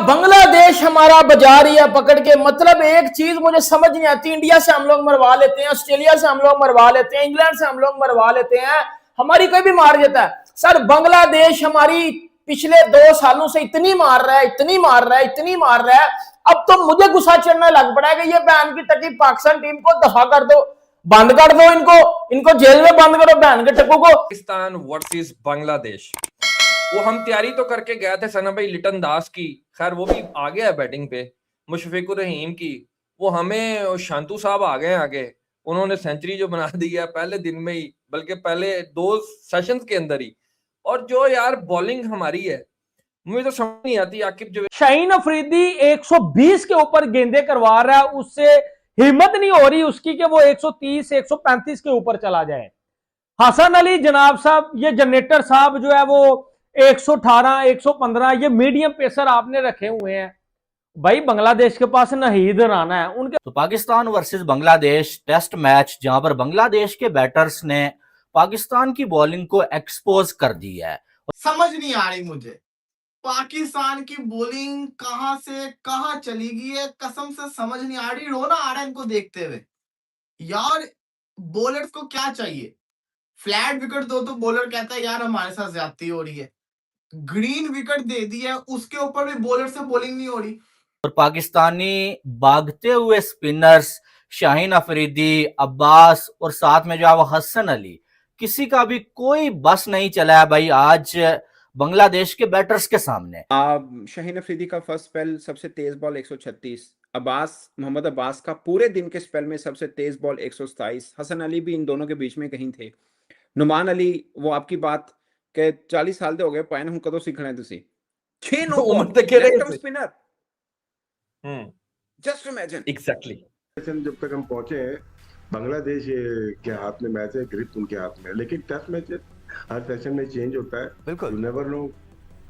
बांग्लादेश हमारा बाजार ही है पकड़ के। मतलब एक चीज मुझे समझ नहीं आती, इंडिया से हम लोग मरवा लेते हैं, ऑस्ट्रेलिया से हम लोग मरवा लेते हैं, इंग्लैंड से हम लोग मरवा लेते हैं, हमारी कोई भी मार देता है। सर बांग्लादेश हमारी पिछले 2 सालों से इतनी मार रहा है, इतनी मार रहा है, इतनी मार रहा है, अब तो मुझे गुस्सा चढ़ने लग पड़ा है कि ये बहन की टकी पाकिस्तान टीम को दफा कर दो, बंद कर दो, इनको जेल में बंद करो बहन के टक्कू को। पाकिस्तान वर्सेस बांग्लादेश, वो हम तैयारी तो करके गए थे सना भाई लिटन दास की, खैर वो भी आ गया है बैटिंग पे, मुशफिकुर रहीम की, वो हमें शांतु साहब आ गए आगे, उन्होंने सेंचुरी जो बना दी है पहले दिन में ही, बल्कि पहले 2 सेशंस के अंदर ही। और जो यार बॉलिंग हमारी है, मुझे तो समझ नहीं आती आकिब जो शाहीन अफरीदी 120 के ऊपर गेंदे करवा रहा है, उससे हिम्मत नहीं हो रही उसकी कि वो 130 135 के ऊपर चला जाए। हसन अली जनाब साहब, ये जनरेटर साहब जो है वो 118 115 ये मीडियम पेसर आपने रखे हुए हैं। भाई बांग्लादेश के पास नहीद राना है उनके। तो Pakistan versus Bangladesh test match, जहां पर बांग्लादेश के बैटर्स ने पाकिस्तान की बॉलिंग को एक्सपोज कर दिया है। समझ नहीं आ रही मुझे पाकिस्तान की बॉलिंग कहां से कहां चली गई है, कसम से समझ नहीं आ रही। रोना आ रहा है इनको देखते हुए। यार बॉलर्स को क्या चाहिए, फ्लैट विकेट दो तो बॉलर कहता है यार हमारे साथ ज्यादती हो रही है, ग्रीन विकेट दे दिया है उसके ऊपर भी बॉलर से बॉलिंग नहीं हो रही। और पाकिस्तानी भागते हुए स्पिनर्स शाहीन अफरीदी, अब्बास और साथ में जो है वो हसन अली, किसी का भी कोई बस नहीं चला है भाई आज बांग्लादेश के बैटर्स के सामने। शाहीन अफरीदी का फर्स्ट स्पेल सबसे तेज बॉल 136, मोहम्मद अब्बास का पूरे दिन के स्पेल में सबसे तेज बॉल 127, हसन अली भी इन दोनों के बीच में कहीं थे। नुमान अली, वो आपकी बात के 40 साल दे हो गए पैन हम कदों सीखना है तुसी 6 नो उम्र तक के left arm spinner. Just imagine. Exactly. जब तक हम पहुंचे हैं बांग्लादेश के हाथ में मैच है, ग्रिप उनके हाथ में, लेकिन टेस्ट मैच हर सेशन में चेंज होता है। बिल्कुल, यू नेवर नो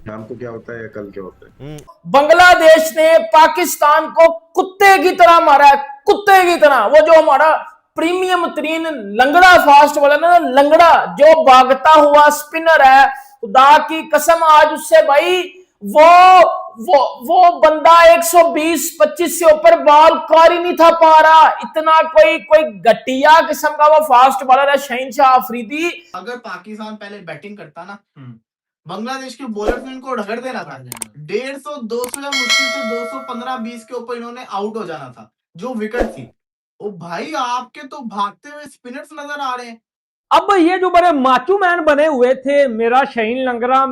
शाम को क्या होता है या कल क्या होता है। बांग्लादेश ने पाकिस्तान को कुत्ते की तरह मारा है, कुत्ते की तरह। वो जो हमारा प्रीमियम तरीन लंगड़ा फास्ट बॉलर ना, लंगड़ा जो भागता हुआ स्पिनर है, खुदा की कसम आज उससे भाई वो बंदा 120-25 से ऊपर बॉल कर ही नहीं था पा रहा। इतना कोई घटिया किस्म का वो फास्ट बॉलर है शहीनशाह अफरीदी। अगर पाकिस्तान पहले बैटिंग करता ना, बांग्लादेश के बॉलर्स ने इनको रगड़ देना था। 150 200 या मुश्किल से 215-20 के ऊपर इन्होंने आउट हो जाना था जो विकेट थी। ओ भाई आपके तो भागते हुए स्पिनर्स नजर आ रहे हैं। अब ये जो बड़े माचू मैन बने हुए थे, मेरा शाहीन लंगड़ा,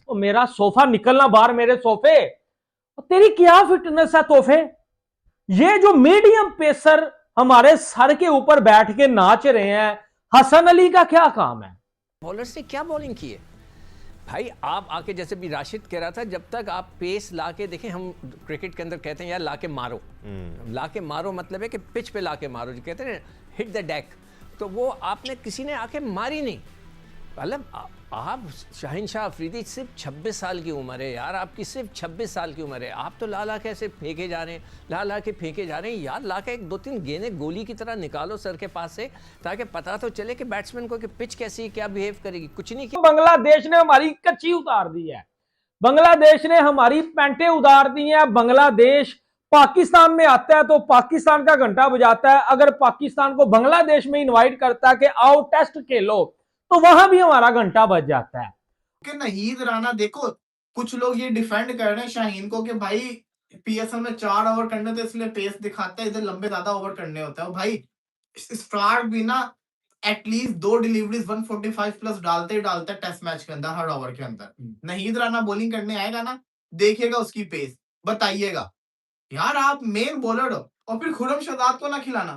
मेरा सोफा निकलना बाहर, मेरे सोफे, तेरी क्या फिटनेस है तोहफे। ये जो मीडियम पेसर हमारे सर के ऊपर बैठ के नाच रहे हैं, हसन अली का क्या काम है। बॉलर से क्या बॉलिंग की है भाई। आप आके जैसे भी राशिद कह रहा था, जब तक आप पेस लाके देखें, हम क्रिकेट के अंदर कहते हैं यार लाके मारो, लाके मारो मतलब है कि पिच पे लाके मारो, जो कहते हैं हिट द डेक, तो वो आपने किसी ने आके मारी नहीं। मतलब आप शाहीन शाह अफरीदी सिर्फ 26 साल की उम्र है यार, आपकी सिर्फ 26 साल की उम्र है, आप तो ला कैसे फेंके जा रहे हैं, ला के फेंके जा रहे हैं यार। ला के 1-2-3 गेंदें गोली की तरह निकालो सर के पास से, ताकि पता तो चले कि बैट्समैन को कि पिच कैसी क्या बिहेव करेगी। कुछ नहीं किया। बांग्लादेश ने हमारी कच्ची उतार दी है, बांग्लादेश ने हमारी पैंटें उतार दी हैं। बांग्लादेश पाकिस्तान में आता है तो पाकिस्तान का घंटा बजाता है। अगर पाकिस्तान को बांग्लादेश में इन्वाइट करता है कि आओ टेस्ट खेलो, तो वहां भी हमारा घंटा बज जाता है। कि नहीद राना, देखो कुछ लोग ये डिफेंड कर रहे हैं शाहीन को कि भाई पीएसएल में 4 ओवर करने तो इसलिए पेस दिखाता है, इधर लंबे ज्यादा ओवर करने होता है। भाई स्टार्ट भी ना एटलीस्ट 2 डिलीवरीज 145 प्लस डालते ही डालते टेस्ट मैच के अंदर, हर ओवर के अंदर। नहीद राना बॉलिंग करने आएगा ना, देखिएगा उसकी पेस, बताइएगा यार आप मेन बॉलर हो। और फिर खुरम शहजाद को ना खिलाना।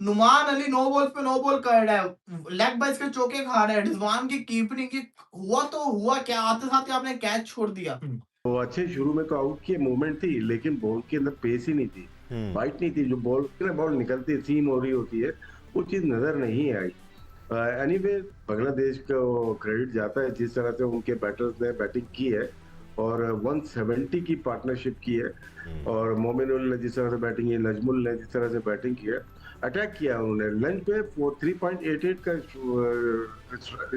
नुमान अली नो बॉल पे नो बॉल कर रहा है, लेग बाइस के चौके खा रहा है, रिजवान की कीपिंग की हुआ तो हुआ क्या, आते साथ आपने कैच छोड़ दिया। वो अच्छे शुरू में तो आउट की मूवमेंट थी, लेकिन बॉल के अंदर पेस ही नहीं थी, बाइट नहीं थी। जो बॉल निकलती सीम हो रही होती है, वो चीज नजर नहीं आई। एनीवे बांग्लादेश को क्रेडिट जाता है जिस तरह से उनके बैटर्स ने बैटिंग की है और 170 की पार्टनरशिप की है, और मोमिनुल ने जिस तरह से बैटिंग की, नजमुल ने जिस तरह से बैटिंग की है, अटैक किया उन्होंने। लंच पे 3.88 का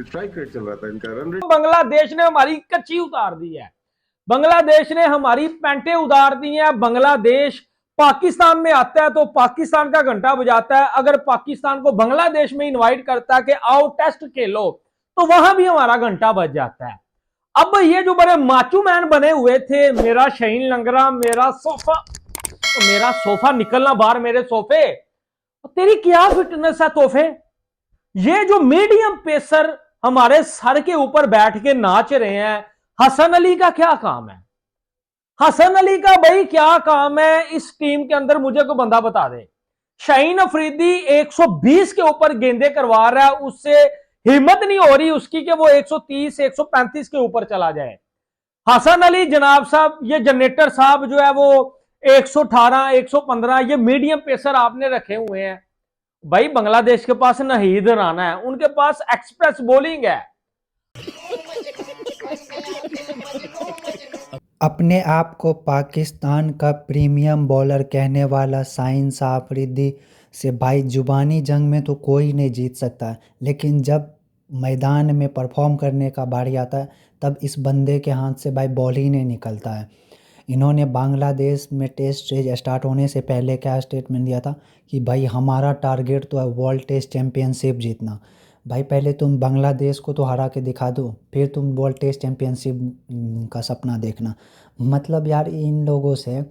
स्ट्राइक रेट चल रहा था इनका, रन रेट। बांग्लादेश ने हमारी कच्ची उतार दी है। बांग्लादेश ने हमारी पैंटें उतार दी हैं। बांग्लादेश पाकिस्तान में आता है तो पाकिस्तान का घंटा बजाता है। अगर पाकिस्तान को बांग्लादेश में इनवाइट करता है कि आओ टेस्ट खेलो, तो वहां भी हमारा घंटा बज जाता है। अब ये जो बड़े माचू मैन बने हुए थे, मेरा शहीन लंगरा, मेरा सोफा निकलना बाहर, मेरे सोफे, तेरी क्या फिटनेस है तोहफे। ये जो मीडियम पेसर हमारे सर के ऊपर बैठ के नाच रहे हैं, हसन अली का क्या काम है? हसन अली का भाई क्या काम है इस टीम के अंदर? मुझे कोई बंदा बता दे। शाहीन अफरीदी 120 के ऊपर गेंदे करवा रहा है, उससे हिम्मत नहीं हो रही उसकी कि वो 130 135 के ऊपर चला जाए। हसन अली जनाब साहब, ये जनरेटर साहब जो है वो 118 115, ये मीडियम पेसर आपने रखे हुए हैं। भाई बांग्लादेश के पास नाहिद राना है, उनके पास एक्सप्रेस बॉलिंग है। अपने आप को पाकिस्तान का प्रीमियम बॉलर कहने वाला शाहीन अफरीदी से भाई जुबानी जंग में तो कोई नहीं जीत सकता है, लेकिन जब मैदान में परफॉर्म करने का बारी आता है तब इस बंदे के हाथ से भाई बॉल ही नहीं निकलता है। इन्होंने बांग्लादेश में टेस्ट सीरीज स्टार्ट होने से पहले क्या स्टेटमेंट दिया था कि भाई हमारा टारगेट तो है वर्ल्ड टेस्ट चैम्पियनशिप जीतना। भाई पहले तुम बांग्लादेश को तो हरा के दिखा दो, फिर तुम वर्ल्ड टेस्ट चैम्पियनशिप का सपना देखना। मतलब यार इन लोगों से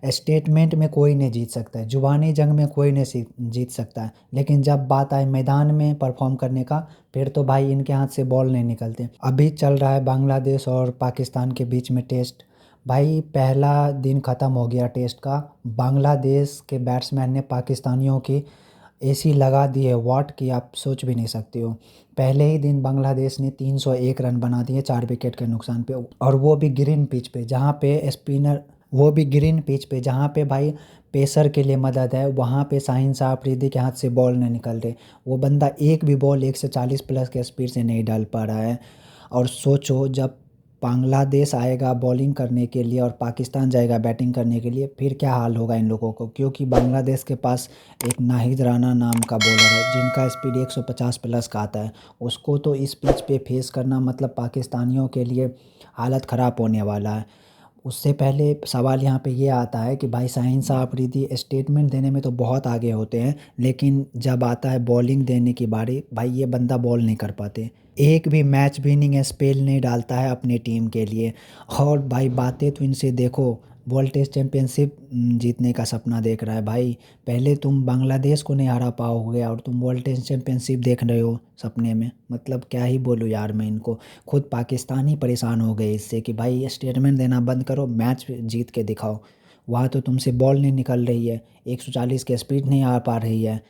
स्टेटमेंट में कोई नहीं जीत सकता है, जुबानी जंग में कोई नहीं जीत सकता है, लेकिन जब बात आए मैदान में परफॉर्म करने का, फिर तो भाई इनके हाथ से बॉल नहीं निकलते। अभी चल रहा है बांग्लादेश और पाकिस्तान के बीच में टेस्ट। भाई पहला दिन ख़त्म हो गया टेस्ट का, बांग्लादेश के बैट्समैन ने पाकिस्तानियों की ऐसी लगा दी है वाट कि आप सोच भी नहीं सकते हो। पहले ही दिन बांग्लादेश ने 301 रन बना दिए 4 विकेट के नुकसान पे, और वो भी ग्रीन पिच पे, जहाँ पे भाई पेसर के लिए मदद है, वहाँ पे शाहीन अफरीदी के हाथ से बॉल नहीं निकल रहे। वो बंदा एक भी बॉल 140 प्लस के स्पीड से नहीं डाल पा रहा है। और सोचो जब बांग्लादेश आएगा बॉलिंग करने के लिए और पाकिस्तान जाएगा बैटिंग करने के लिए, फिर क्या हाल होगा इन लोगों को, क्योंकि बांग्लादेश के पास एक नाहिद राना नाम का बॉलर है जिनका स्पीड 150 प्लस का आता है। उसको तो इस पिच पे फेस करना मतलब पाकिस्तानियों के लिए हालत ख़राब होने वाला है। उससे पहले सवाल यहाँ पे ये आता है कि भाई शाहीन अफरीदी स्टेटमेंट देने में तो बहुत आगे होते हैं, लेकिन जब आता है बॉलिंग देने की बारी, भाई ये बंदा बॉल नहीं कर पाते। एक भी मैच विनिंग स्पेल नहीं डालता है अपने टीम के लिए। और भाई बातें तो इनसे देखो, वर्ल्ड टेस्ट चैम्पियनशिप जीतने का सपना देख रहा है। भाई पहले तुम बांग्लादेश को नहीं हरा पाओगे और तुम वर्ल्ड टेस्ट चैम्पियनशिप देख रहे हो सपने में। मतलब क्या ही बोलूँ यार मैं इनको, खुद पाकिस्तान ही परेशान हो गए इससे कि भाई स्टेटमेंट देना बंद करो, मैच जीत के दिखाओ। वहाँ तो तुमसे बॉल नहीं निकल रही है, 140 की स्पीड नहीं आ पा रही है।